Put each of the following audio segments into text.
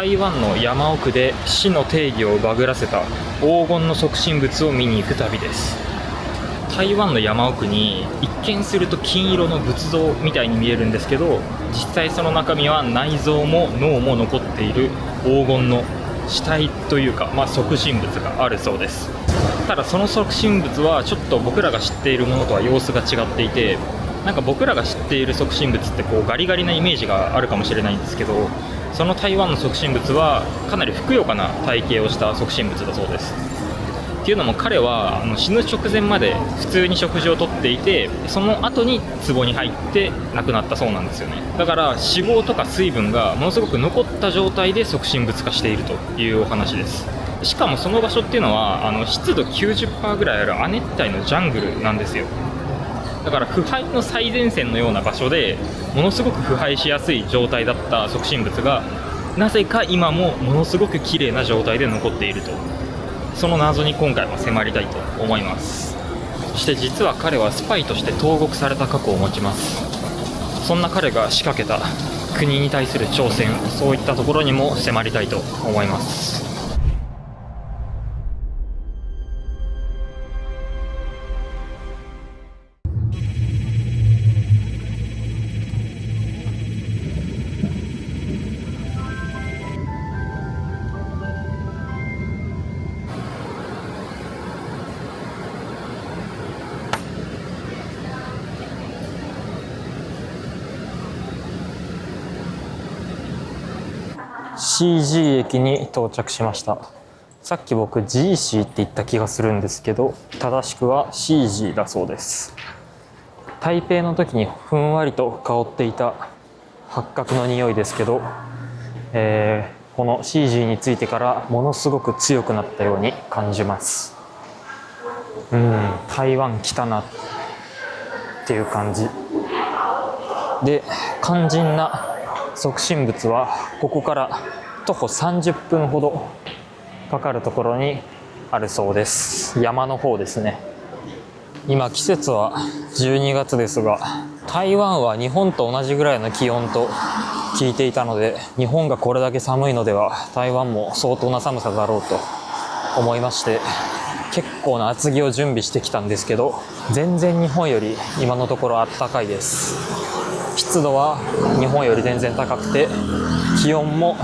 台湾の山奥で死の定義をバグらせた黄金の即身仏を見に行く旅です。台湾の山奥に一見すると金色の仏像みたいに見えるんですけど、実際その中身は内臓も脳も残っている黄金の死体というか、即身仏があるそうです。ただその即身仏はちょっと僕らが知っているものとは様子が違っていて、なんか僕らが知っている即身仏ってガリガリなイメージがあるかもしれないんですけど、その台湾の即身仏はかなりふくよかな体型をした即身仏だそうです。っていうのも彼は死ぬ直前まで普通に食事をとっていて、その後に壺に入って亡くなったそうなんですよね。だから脂肪とか水分がものすごく残った状態で即身仏化しているというお話です。しかもその場所っていうのは湿度 90% ぐらいある亜熱帯のジャングルなんですよ。だから腐敗の最前線のような場所でものすごく腐敗しやすい状態だった即身仏がなぜか今もものすごく綺麗な状態で残っていると、その謎に今回は迫りたいと思います。そして実は彼はスパイとして投獄された過去を持ちます。そんな彼が仕掛けた国に対する挑戦、そういったところにも迫りたいと思います。CG 駅に到着しました。さっき僕 GC って言った気がするんですけど、正しくは CG だそうです。台北の時にふんわりと香っていた八角の匂いですけど、この CG についてからものすごく強くなったように感じます。台湾来たなっていう感じで、肝心な即身仏はここから徒歩30分ほどかかるところにあるそうです。山の方ですね。今季節は12月ですが、台湾は日本と同じぐらいの気温と聞いていたので、日本がこれだけ寒いのでは台湾も相当な寒さだろうと思いまして、結構な厚着を準備してきたんですけど、全然日本より今のところ暖かいです。湿度は日本より全然高くて、気温も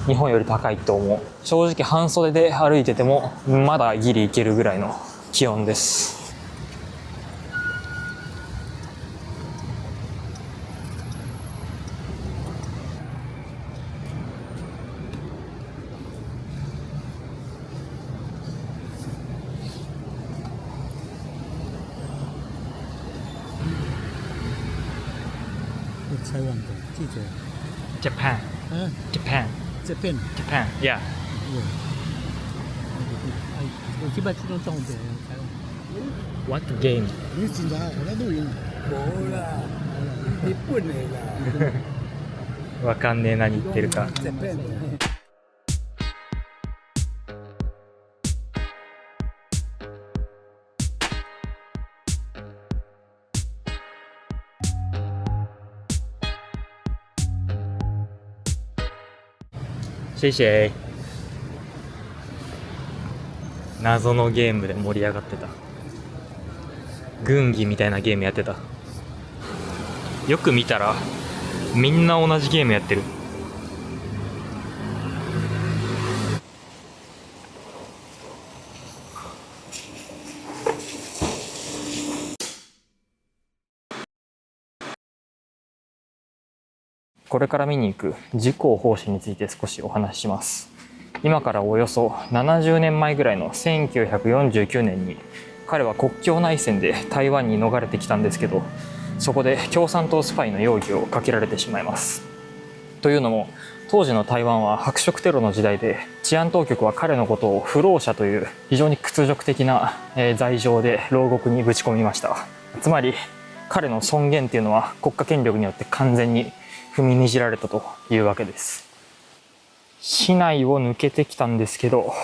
日本より高いと思う。正直半袖で歩いててもまだギリいけるぐらいの気温です。台湾的记者。Japan. Japan. Japan. Japan. Yeah. 我这边自动装备台湾。 What game? 你警察我在录影。没啦，日本的啦。わかんねえ、何言ってるか。Japan。谢谢。謎のゲームで盛り上がってた。軍技みたいなゲームやってた。よく見たらみんな同じゲームやってる。これから見に行く自公奉仕について少しお話しします。今からおよそ70年前ぐらいの1949年に彼は国境内戦で台湾に逃れてきたんですけど、そこで共産党スパイの容疑をかけられてしまいます。というのも当時の台湾は白色テロの時代で、治安当局は彼のことを不老者という非常に屈辱的な罪状で牢獄にぶち込みました。つまり彼の尊厳っていうのは国家権力によって完全に踏みにじられたというわけです。市内を抜けてきたんですけど、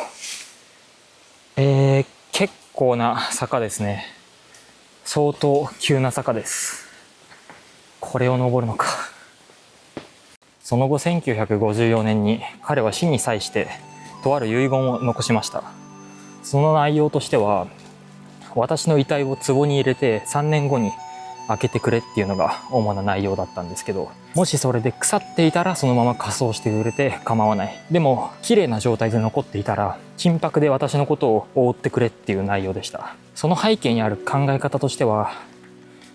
結構な坂ですね。相当急な坂です。これを登るのか。その後1954年に彼は死に際してとある遺言を残しました。その内容としては、私の遺体を壺に入れて3年後に開けてくれっていうのが主な内容だったんですけど、もしそれで腐っていたらそのまま火葬してくれて構わない。でも綺麗な状態で残っていたら金箔で私のことを覆ってくれっていう内容でした。その背景にある考え方としては、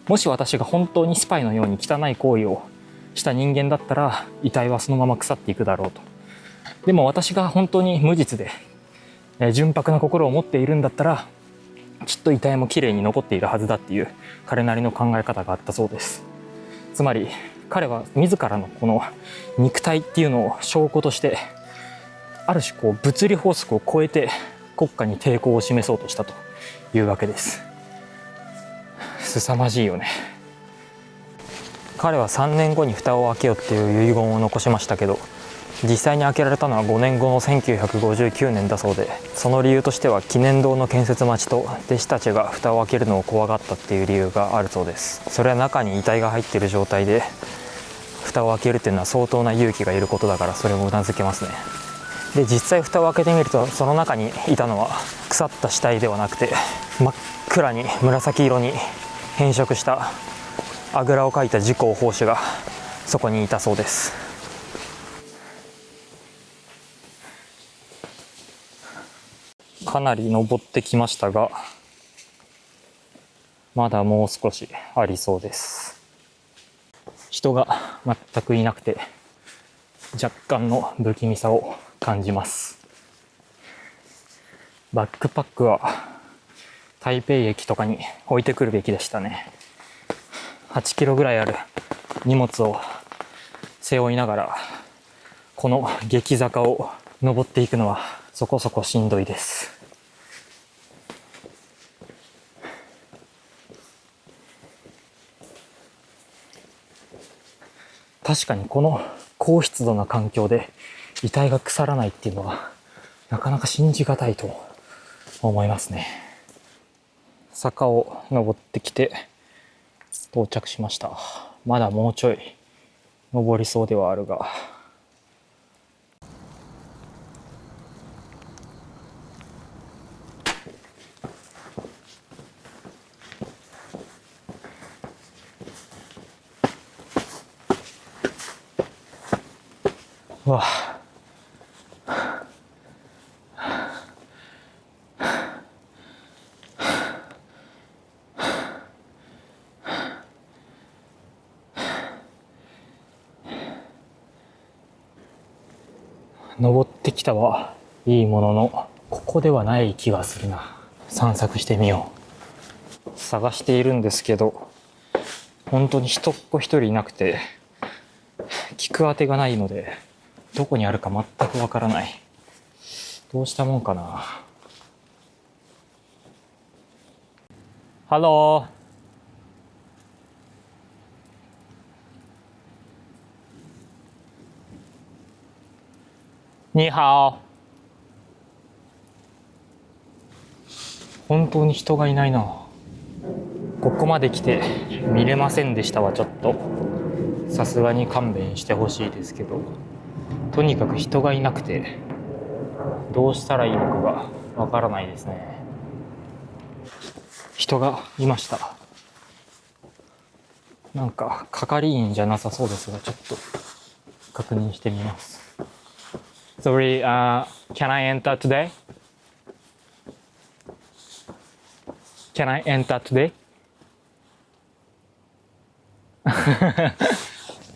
もし私が本当にスパイのように汚い行為をした人間だったら遺体はそのまま腐っていくだろうと。でも私が本当に無実で純白な心を持っているんだったら、きっと遺体も綺麗に残っているはずだっていう彼なりの考え方があったそうです。つまり彼は自らのこの肉体っていうのを証拠として、ある種物理法則を超えて国家に抵抗を示そうとしたというわけです。凄まじいよね。彼は3年後に蓋を開けよっていう遺言を残しましたけど、実際に開けられたのは5年後の1959年だそうで、その理由としては記念堂の建設待ちと弟子たちが蓋を開けるのを怖がったっていう理由があるそうです。それは中に遺体が入っている状態で蓋を開けるっていうのは相当な勇気がいることだから、それもうなずけますね。で、実際蓋を開けてみると、その中にいたのは腐った死体ではなくて、真っ暗に紫色に変色したあぐらをかいた自公胞子がそこにいたそうです。かなり登ってきましたが、まだもう少しありそうです。人が全くいなくて若干の不気味さを感じます。バックパックは台北駅とかに置いてくるべきでしたね。8キロぐらいある荷物を背負いながらこの激坂を登っていくのはそこそこしんどいです。確かにこの高湿度な環境で遺体が腐らないっていうのはなかなか信じがたいと思いますね。坂を登ってきて到着しました。まだもうちょい登りそうではあるが、うわ登ってきたはいいものの、ここではない気がするな。散策してみよう。探しているんですけど、本当に人っ子一人いなくて聞く当てがないので、どこにあるか全くわからない。どうしたもんかな。ハロー。ニーハオ。本当に人がいないな。ここまで来て見れませんでしたわ。ちょっとさすがに勘弁してほしいですけど、とにかく人がいなくてどうしたらいいのかがわからないですね。人がいました。なんか係員じゃなさそうですが、ちょっと確認してみます。Sorry, can I enter today? Can I enter today?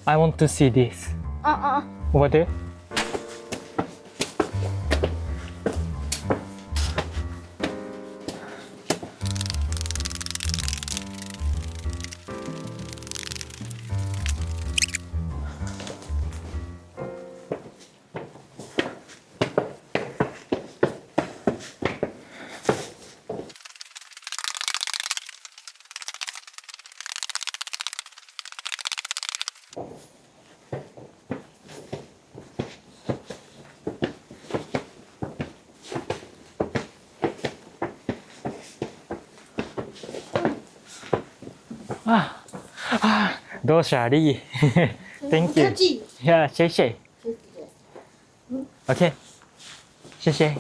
I want to see this. Over there? Ah, ah, どうしよう、リー。Thank you. 呀，谢谢。OK，谢谢。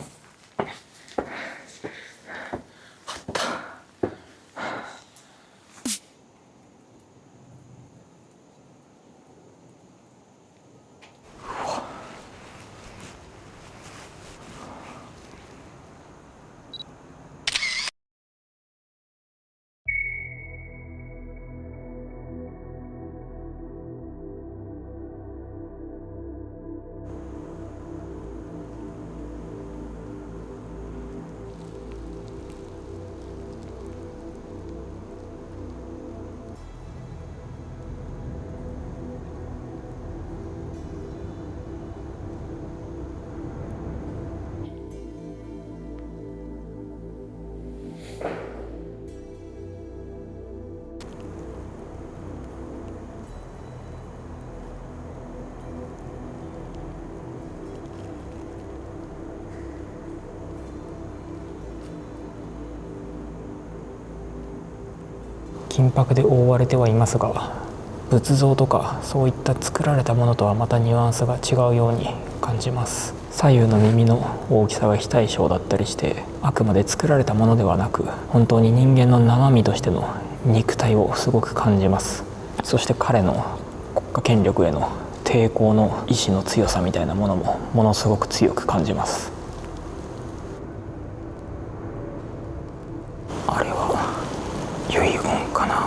金箔で覆われてはいますが、仏像とかそういった作られたものとはまたニュアンスが違うように感じます。左右の耳の大きさが非対称だったりして、あくまで作られたものではなく、本当に人間の生身としての肉体をすごく感じます。そして彼の国家権力への抵抗の意志の強さみたいなものもものすごく強く感じます。あれは遺言かな。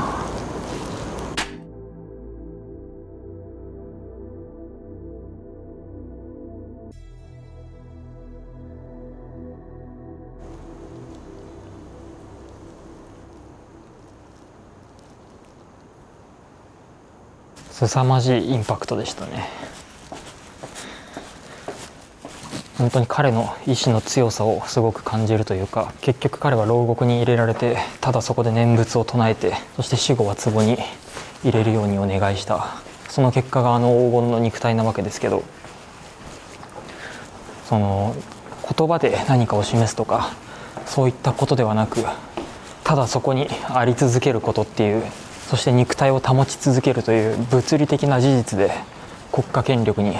凄まじいインパクトでしたね。本当に彼の意志の強さをすごく感じるというか、結局彼は牢獄に入れられて、ただそこで念仏を唱えて、そして死後は壺に入れるようにお願いした。その結果があの黄金の肉体なわけですけど、その言葉で何かを示すとかそういったことではなく、ただそこにあり続けることっていう、そして肉体を保ち続けるという物理的な事実で国家権力に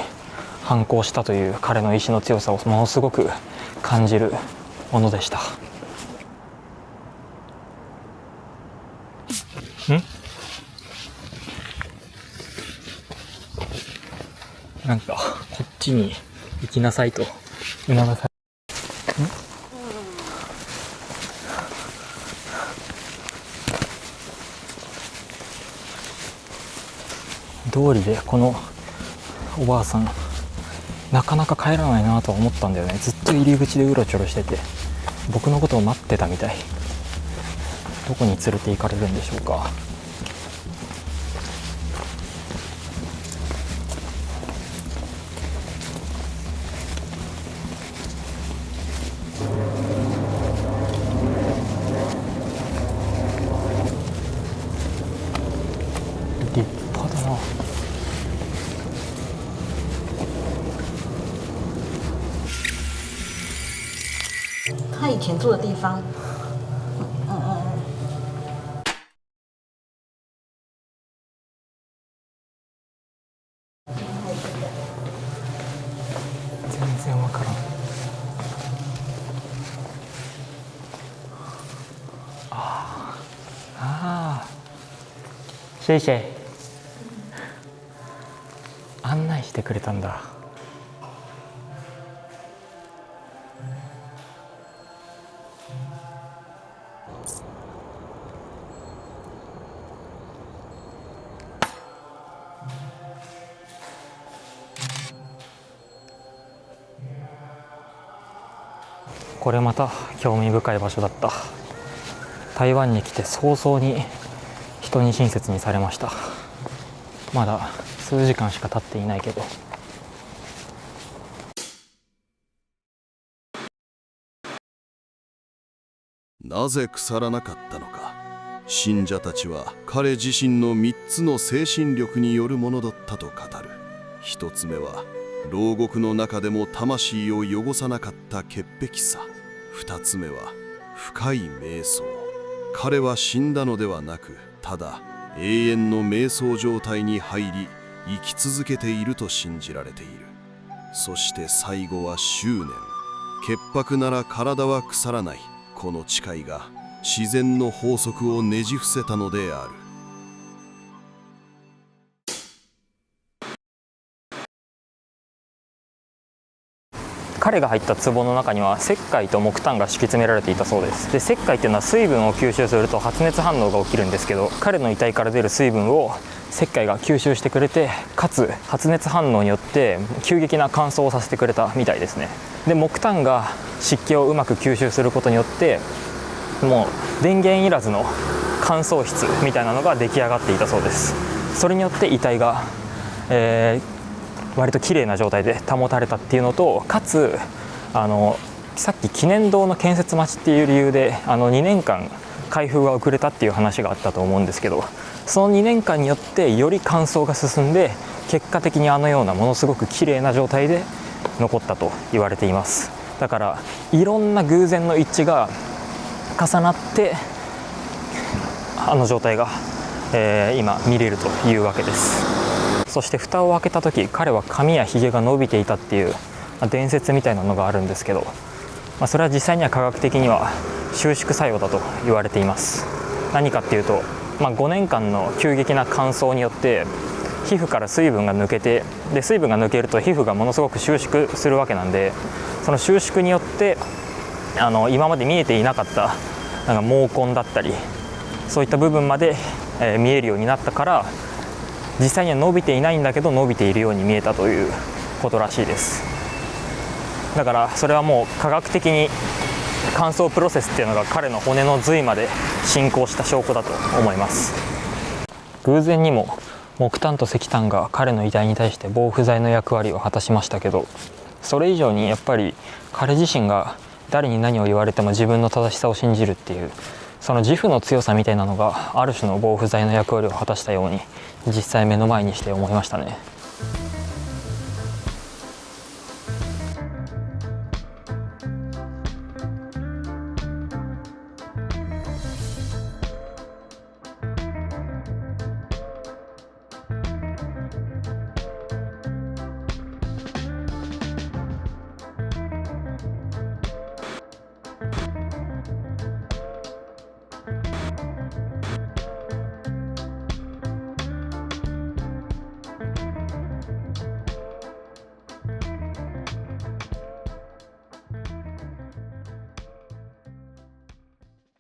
反抗したという彼の意志の強さをものすごく感じるものでした。なんかこっちに行きなさいと促され、通りでこのおばあさんなかなか帰らないなとは思ったんだよね。ずっと入り口でうろちょろしてて、僕のことを待ってたみたい。どこに連れて行かれるんでしょうか。立派だな。他以前住的地方，全然わからん。ああ、谢谢。案内してくれたんだ。これまた興味深い場所だった。台湾に来て早々に人に親切にされました。まだ数時間しか経っていないけど。なぜ腐らなかったのか。信者たちは彼自身の3つの精神力によるものだったと語る。1つ目は牢獄の中でも魂を汚さなかった潔癖さ。2つ目は深い瞑想。彼は死んだのではなく、ただ永遠の瞑想状態に入り、生き続けていると信じられている。そして最後は執念。潔白なら体は腐らない。この誓いが自然の法則をねじ伏せたのである。彼が入った壺の中には石灰と木炭が敷き詰められていたそうです。で、石灰っていうのは水分を吸収すると発熱反応が起きるんですけど、彼の遺体から出る水分を石灰が吸収してくれて、かつ発熱反応によって急激な乾燥をさせてくれたみたいですね。で、木炭が湿気をうまく吸収することによって、もう電源いらずの乾燥室みたいなのが出来上がっていたそうです。それによって遺体が、割と綺麗な状態で保たれたっていうのと、かつさっき記念堂の建設待ちっていう理由で2年間開封が遅れたっていう話があったと思うんですけど、その2年間によってより乾燥が進んで、結果的にあのようなものすごく綺麗な状態で残ったと言われています。だからいろんな偶然の一致が重なってあの状態が、今見れるというわけです。そして蓋を開けた時、彼は髪やひげが伸びていたっていう伝説みたいなのがあるんですけど、それは実際には科学的には収縮作用だと言われています。何かっていうと、5年間の急激な乾燥によって皮膚から水分が抜けて、で水分が抜けると皮膚がものすごく収縮するわけなんで、その収縮によって今まで見えていなかったなんか毛根だったり、そういった部分まで、見えるようになったから、実際には伸びていないんだけど伸びているように見えたということらしいです。だからそれはもう科学的に乾燥プロセスっていうのが彼の骨の髄まで進行した証拠だと思います。偶然にも木炭と石炭が彼の遺体に対して防腐剤の役割を果たしましたけど、それ以上にやっぱり彼自身が誰に何を言われても自分の正しさを信じるっていう、その自負の強さみたいなのがある種の防腐剤の役割を果たしたように実際目の前にして思いましたね。